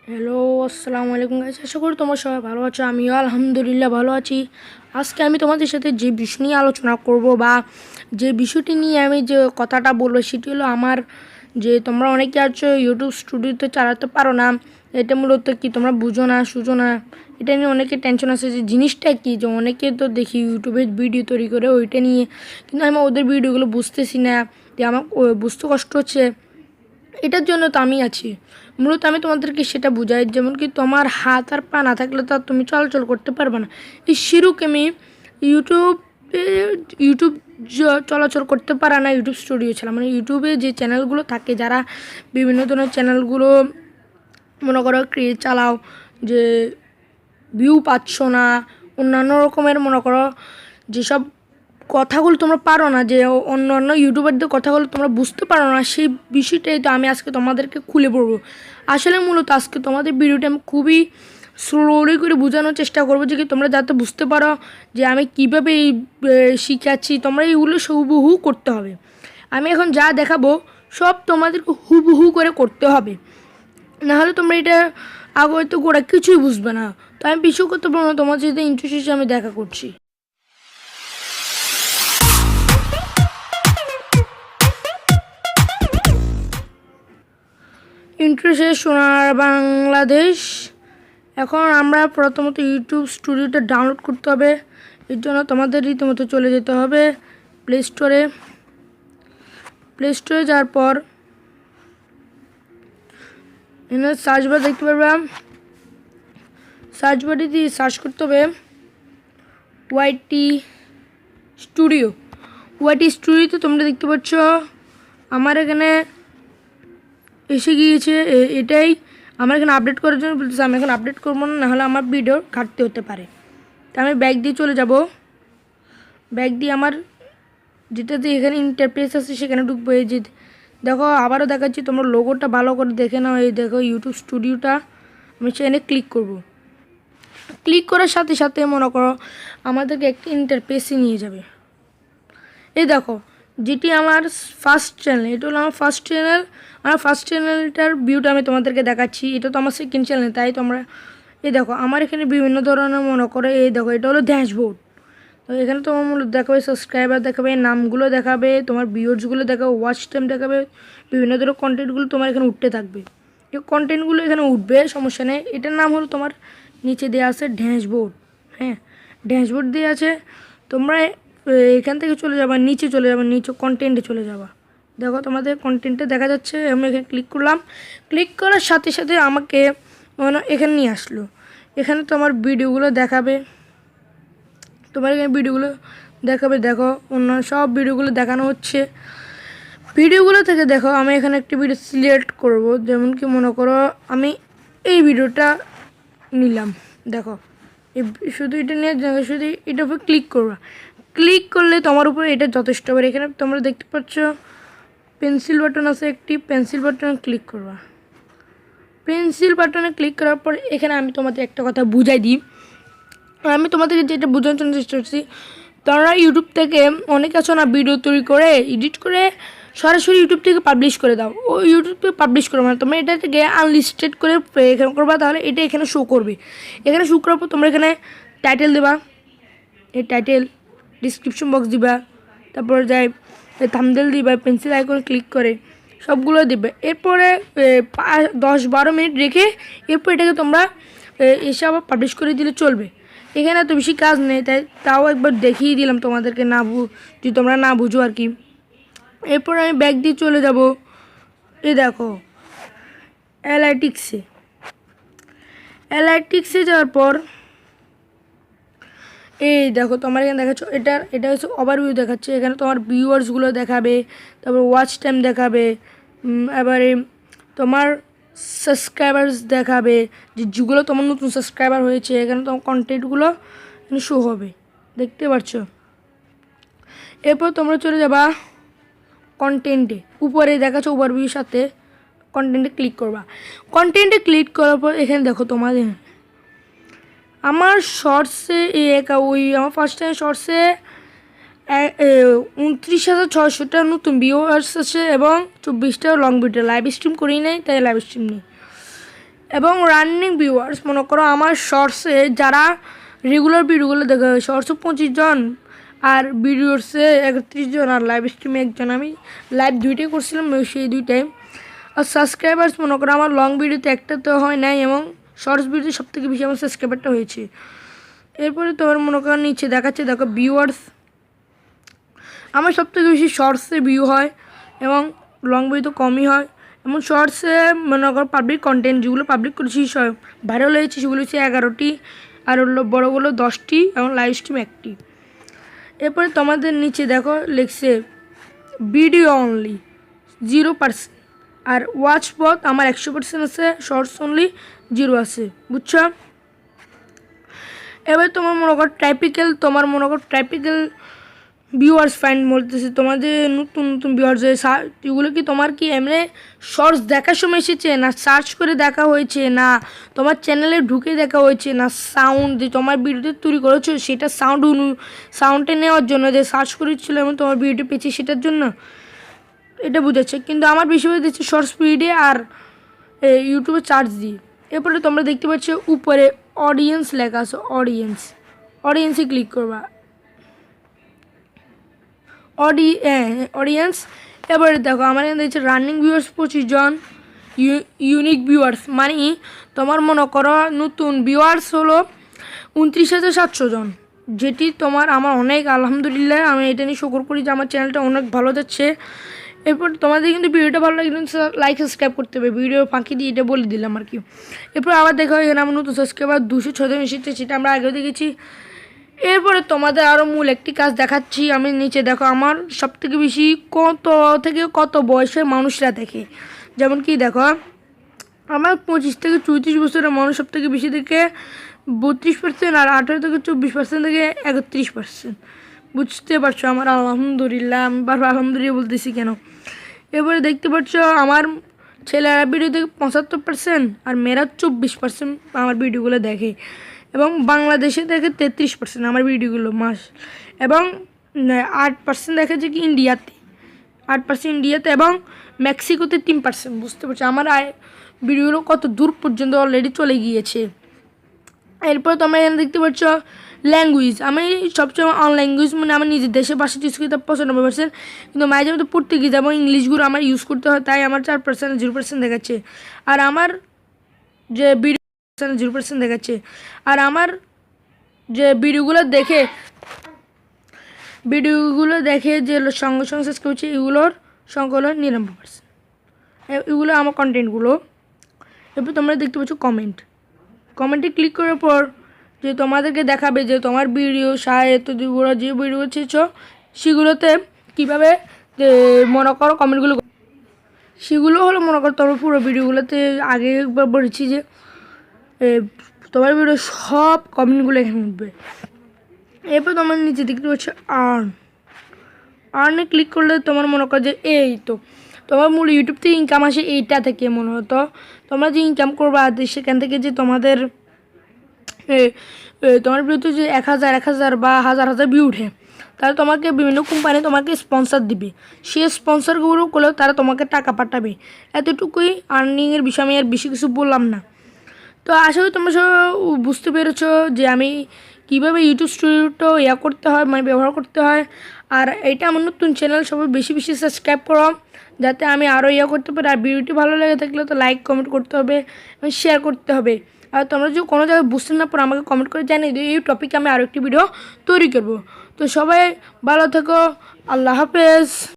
Hello, আসসালামু আলাইকুম guys. আশা করি তোমরা সবাই ভালো আছো। আমিও আলহামদুলিল্লাহ ভালো আছি। আজকে আমি তোমাদের সাথে যে বিষয় নিয়ে আলোচনা করব বা যে বিষয়টি নিয়ে আমি যে কথাটা বলবো সেটি হলো আমার যে তোমরা অনেকে আছো ইউটিউব স্টুডিওতে চালাতে পারো না। এটা মূলত কি তোমরা বুঝো না সুঝো না, এটা নিয়ে অনেকে টেনশন আছে যে জিনিসটা কি, যে অনেকে তো দেখি ইউটিউবে ভিডিও তৈরি করে ওইটা নিয়ে, কিন্তু আমি ওদের ভিডিওগুলো বুঝতেছি না, যে আমার বুঝতে কষ্ট হচ্ছে। এটার জন্য তো আমি আছি। মূলত আমি তোমাদেরকে সেটা বুঝাই, যেমন কি তোমার হাত আর পা না থাকলে তো আর তুমি চলাচল করতে পারবে না। এই শিরুক আমি ইউটিউবে ইউটিউব চলাচল করতে পারে না ইউটিউব স্টুডিও ছাড়া, মানে ইউটিউবে যে চ্যানেলগুলো থাকে, যারা বিভিন্ন ধরনের চ্যানেলগুলো মনে করো চালাও, যে ভিউ পাচ্ছ না, অন্যান্য রকমের মনে করো যেসব কথাগুলো তোমরা পারো না, যে অন্য অন্য ইউটিউবারদের কথাগুলো তোমরা বুঝতে পারো না, সেই বিষয়টাই তো আমি আজকে তোমাদেরকে খুলে পড়বো। আসলে মূলত আজকে তোমাদের ভিডিওটা আমি খুবই স্লোলি করে বোঝানোর চেষ্টা করবো, যে কি তোমরা যাতে বুঝতে পারো যে আমি কীভাবে এই শিখাচ্ছি, তোমরা এইগুলো হুবহু করতে হবে। আমি এখন যা দেখাবো সব তোমাদেরকে হুবহু করে করতে হবে, নাহলে তোমরা এটা আগে তো গোড়া কিছুই বুঝবে না। তো আমি পিছু করতে পারবো না, তোমার সাথে ইন্টারেস্ট আমি দেখা করছি। ইন্টারেস্টে সোনার বাংলাদেশ। এখন আমরা প্রথমত ইউটিউব স্টুডিওটা ডাউনলোড করতে হবে। এর জন্য তোমাদের রীতিমতো চলে যেতে হবে প্লে স্টোরে। প্লে স্টোরে যাওয়ার পর এখানে সার্চ বার দেখতে পারবা, সার্চ বারে দিয়ে সার্চ করতে হবে ওয়াইটি স্টুডিও। ওয়াইটি স্টুডিওতে তোমরা দেখতে পাচ্ছ আমার এখানে এসে গিয়েছে। এটাই আমার এখানে আপডেট করার জন্য বলতেছে। আমি এখন আপডেট করবো না, নাহলে আমার ভিডিও ঘাটতি হতে পারে। তা আমি ব্যাক দিয়ে চলে যাব। ব্যাক দিয়ে আমার যেটাতে এখানে ইন্টারফেস আছে সেখানে ঢুকবো। এই যে দেখো, আবারও দেখাচ্ছি, তোমরা লোগোটা ভালো করে দেখে নাও। এই দেখো ইউটিউব স্টুডিওটা, আমি সেখানে ক্লিক করব। ক্লিক করার সাথে সাথে মনে করো আমাদেরকে একটি ইন্টারফেসে নিয়ে যাবে। এই দেখো, যেটি আমার ফার্স্ট চ্যানেল, এটা হলো আমার ফার্স্ট চ্যানেল। আমার ফার্স্ট চ্যানেলটার ভিউটা আমি তোমাদেরকে দেখাচ্ছি। এটা তো আমার সেকেন্ড চ্যানেল, তাই তোমরা এই দেখো আমার এখানে বিভিন্ন ধরনের মনে করো, এই দেখো এটা হলো ড্যাশবোর্ড। তো এখানে তোমার মূলত দেখাবে সাবস্ক্রাইবার, দেখাবে নামগুলো, দেখাবে তোমার ভিউয়ার্সগুলো, দেখাবে ওয়াচ টাইম, দেখাবে বিভিন্ন ধরনের কন্টেন্টগুলো তোমার এখানে উঠতে থাকবে। এই কন্টেন্টগুলো এখানে উঠবে, সমস্যা নেই। এটার নাম হলো তোমার নিচে দেওয়া আছে ড্যাশবোর্ড। হ্যাঁ, ড্যাশবোর্ড দিয়ে আছে। তোমরা এখান থেকে চলে যাবা, নিচে চলে যাবা, নিচে কন্টেন্টে চলে যাবা। দেখো তোমাদের কন্টেন্টে দেখা যাচ্ছে। আমি এখানে ক্লিক করলাম। ক্লিক করার সাথে সাথে আমাকে এখানে নিয়ে আসলো। এখানে তোমার ভিডিওগুলো দেখাবে, তোমার এখানে ভিডিওগুলো দেখাবে। দেখো অন্য সব ভিডিওগুলো দেখানো হচ্ছে। ভিডিওগুলো থেকে দেখো আমি এখানে একটি ভিডিও সিলেক্ট করব, যেমন কি মনে করো আমি এই ভিডিওটা নিলাম। দেখো এই শুধু এটা নিয়ে শুধু এটার উপর ক্লিক করবা। ক্লিক করলে তোমার উপরে এটা যথেষ্ট হবে। এখানে তোমরা দেখতে পাচ্ছ পেন্সিল বাটন আছে একটি, পেন্সিল বাটনে ক্লিক করবা। পেন্সিল বাটনে ক্লিক করার পর এখানে আমি তোমাদের একটা কথা বুঝাই দিই। আমি তোমাদেরকে যেটা বোঝানোর জন্য চেষ্টা করছি, তোমরা ইউটিউব থেকে অনেক আছো না, ভিডিও তৈরি করে এডিট করে সরাসরি ইউটিউব থেকে পাবলিশ করে দাও। ও ইউটিউব থেকে পাবলিশ করো না, তোমরা এটা থেকে আনলিস্টেড করে এখানে করবা, তাহলে এটা এখানে শো করবে। এখানে শো করার পর তোমরা এখানে টাইটেল দেবা, এই টাইটেল ডিসক্রিপশন বক্স দিবা, তারপর যাই থাম্বনেল দিবা, পেন্সিল আইকন ক্লিক করে সবগুলো দিবে। এরপরে 10-12 মিনিট রেখে এরপর এটাকে তোমরা এসে আবার পাবলিশ করে দিলে চলবে। এখানে তো বেশি কাজ নেই, তাও একবার দেখিয়ে দিলাম তোমাদেরকে, যদি তোমরা না বুঝো আর কি। এরপর আমি ব্যাক দিয়ে চলে যাব। এই দেখো অ্যানালিটিক্সে যাওয়ার পর এই দেখো তোমার এখানে দেখাচ্ছ, এটা হচ্ছে ওভারভিউ দেখাচ্ছে। এখানে তোমার ভিউয়ার্সগুলো দেখাবে, তারপর ওয়াচ টাইম দেখাবে, এবারে তোমার সাবস্ক্রাইবার্স দেখাবে, যেগুলো তোমার নতুন সাবস্ক্রাইবার হয়েছে। এখানে তোমার কন্টেন্টগুলো শো হবে, দেখতে পাচ্ছ। এরপর তোমরা চলে যাবা কন্টেন্টে, উপরে দেখাচ্ছ ওভারভিউর সাথে কন্টেন্টে ক্লিক করবা। কন্টেন্টে ক্লিক করার পর এখানে দেখো তোমাদের আমার শর্টসে আমার ফার্স্ট টাইম শর্টসে 29,600টা নতুন ভিউয়ার্স আছে এবং 24টা লং ভিডিও। লাইভ স্ট্রিম করি নাই, তাই লাইভ স্ট্রিম নেই। এবং রানিং ভিউয়ার্স মনে করো আমার শর্টসে যারা রেগুলার ভিডিওগুলো দেখে শর্টসে 25 জন আর ভিডিওসে 31 জন আর লাইভ স্ট্রিমে 1 জন। আমি লাইভ দুইটাই করছিলাম সেই দুইটাই। আর সাবস্ক্রাইবার্স মনে করো আমার লং ভিডিওতে একটা তো হয় নাই এবং শর্টস ভিডিওতে সবথেকে বেশি আমার সাবস্ক্রাইবারটা হয়েছে। এরপরে তোমার মনে করো নিচে দেখাচ্ছে, দেখো ভিউয়ার্স আমার সবথেকে বেশি শর্টসে ভিউ হয় এবং লং ভিডিও তো কমই হয়। এমন শর্টসে মনে করো পাবলিক কন্টেন্ট যেগুলো পাবলিক করেছি ভাইরাল হয়েছে সেগুলো হচ্ছে 11টি, আর হলো বড়গুলো 10টি এবং লাইভ স্ট্রিম 1টি। এরপরে তোমাদের নিচে দেখো লিখছে ভিডিও অনলি 0%, আর ওয়াচ পথ আমার 100% আছে, শর্টস অনলি 0 আছে, বুঝছো? এবার তোমার মনে করো টাইপিক্যাল ভিউয়ার্স ফাইন্ড বলতেছে তোমাদের নতুন নতুন ভিউয়ার্স এগুলো কি তোমার কি এমনি শর্টস দেখার সময় এসেছে, না সার্চ করে দেখা হয়েছে, না তোমার চ্যানেলে ঢুকে দেখা হয়েছে, না সাউন্ড যে তোমার ভিডিওতে তৈরি করেছো সেটা সাউন্ডটা নেওয়ার জন্য যে সার্চ করেছিল এবং তোমার ভিডিওটা পেয়েছে সেটার জন্য, এটা বুঝাচ্ছে। কিন্তু আমার বেশিরভাগ দিচ্ছে শর্টস ভিডিও আর ইউটিউবে চার্জ দিই। এরপরে তোমরা দেখতে পাচ্ছ উপরে অডিয়েন্স লেখা আছে, অডিয়েন্সে ক্লিক করবা, অডিয়েন্স। এবারে দেখো আমার এখানে দেখছে রানিং ভিউয়ার্স 25 জন, ইউনিক ভিউয়ার্স মানে তোমার মনে করো নতুন ভিউয়ার্স হলো 29,700 জন, যেটি আমার অনেক আলহামদুলিল্লাহ, আমি এটা নিয়ে শুকর করি যে আমার চ্যানেলটা অনেক ভালো যাচ্ছে। এরপর তোমাদের কিন্তু ভিডিওটা ভালো লাগে কিন্তু লাইক সাবস্ক্রাইব করতে হবে, ভিডিও ফাঁকি দিয়ে এটা বলে দিলাম আর কি। এরপর আবার দেখা এখানে আমার নতুন সাবস্ক্রাইবার 206 জন এসেছে, সেটা আমরা আগেও দেখেছি। এরপরে তোমাদের আরও মূল একটি কাজ দেখাচ্ছি আমি। নিচে দেখো আমার সবথেকে বেশি কত বয়সের মানুষরা দেখে, যেমন কি দেখো আমার 25 থেকে 34 বছরের মানুষ সবথেকে বেশি দেখে 32%, আর 18 থেকে 24% থেকে 31%, বুঝতে পারছো আমার আলহামদুলিল্লাহ। আমি বারবার আলহামদুলিল্লাহ বলতেছি কেন। এবারে দেখতে পাচ্ছ আমার ছেলেরা ভিডিও দেখে 75% আর মেয়েরা 24% আমার ভিডিওগুলো দেখে, এবং বাংলাদেশে দেখে 33% আমার ভিডিওগুলো এবং 8% দেখেছে কি ইন্ডিয়াতে, 8% ইন্ডিয়াতে এবং মেক্সিকোতে 3%, বুঝতে পারছো আমার ভিডিওগুলো কত দূর পর্যন্ত অলরেডি চলে গিয়েছে। এরপর তোমরা এখানে দেখতে পাচ্ছ ল্যাঙ্গুয়েজ, আমি সবসময় ল্যাঙ্গুয়েজ মানে আমার নিজের দেশের ভাষা চুজ করতে 95%, কিন্তু মাঝে মধ্যে পর্তুগিজ এবং ইংলিশগুলো আমার ইউজ করতে হয়, তাই আমার 4% 0% দেখাচ্ছে। আর আমার যে ভিডিও 0% দেখাচ্ছে, আর আমার যে ভিডিওগুলো দেখে যে সঙ্গে সঙ্গে শেষ করছে এগুলোর সংখ্যা হলো 99%। এগুলো আমার কন্টেন্টগুলো। এরপর তোমরা দেখতে পাচ্ছ কমেন্টে ক্লিক করার পর যে তোমাদেরকে দেখাবে যে তোমার ভিডিও যেগুলো যে ভিডিও ছেড়েছ সেগুলোতে কীভাবে যে মনে করো কমেন্টগুলো, সেগুলো হলো মনে করো তোমার পুরো ভিডিওগুলোতে আগে একবার বলেছি যে তোমার ভিডিও সব কমেন্টগুলো এখানে উঠবে। এরপর তোমার নিচে দেখতে পাচ্ছ আর্নে ক্লিক করলে তোমার মনে করো যে এই তো তোমার মূল ইউটিউব থেকে ইনকাম আসে এইটা থেকে, মনে হতো তোমরা যে ইনকাম করবা সেখান থেকে যে তোমার ভিডিওতে যে 1000 বা হাজার ভিউ উঠে, তাহলে তোমাকে বিভিন্ন কোম্পানি তোমাকে স্পন্সর দিবে, সেই স্পন্সরগুলো করলেও তারা তোমাকে টাকা পাঠাবে। এতটুকুই আর্নিংয়ের বিষয়, আমি আর বেশি কিছু বললাম না। তো আশা করি তোমরা সব বুঝতে পেরেছো যে আমি কীভাবে ইউটিউব স্টুডিওটা করতে হয়, মানে ব্যবহার করতে হয়। আর এটা আমার নতুন চ্যানেল, সবাই বেশি সাবস্ক্রাইব করো যাতে আমি আরও করতে পারি। আর ভিডিওটি ভালো লেগে থাকলে তো লাইক কমেন্ট করতে হবে এবং শেয়ার করতে হবে। আর তোমরা যদি কোনো জায়গায় বুঝতে না পারো আমাকে কমেন্ট করে জানিয়ে দিও, এই টপিকে আমি আরও একটি ভিডিও তৈরি করব। তো সবাই ভালো থেকো, আল্লাহ হাফেজ।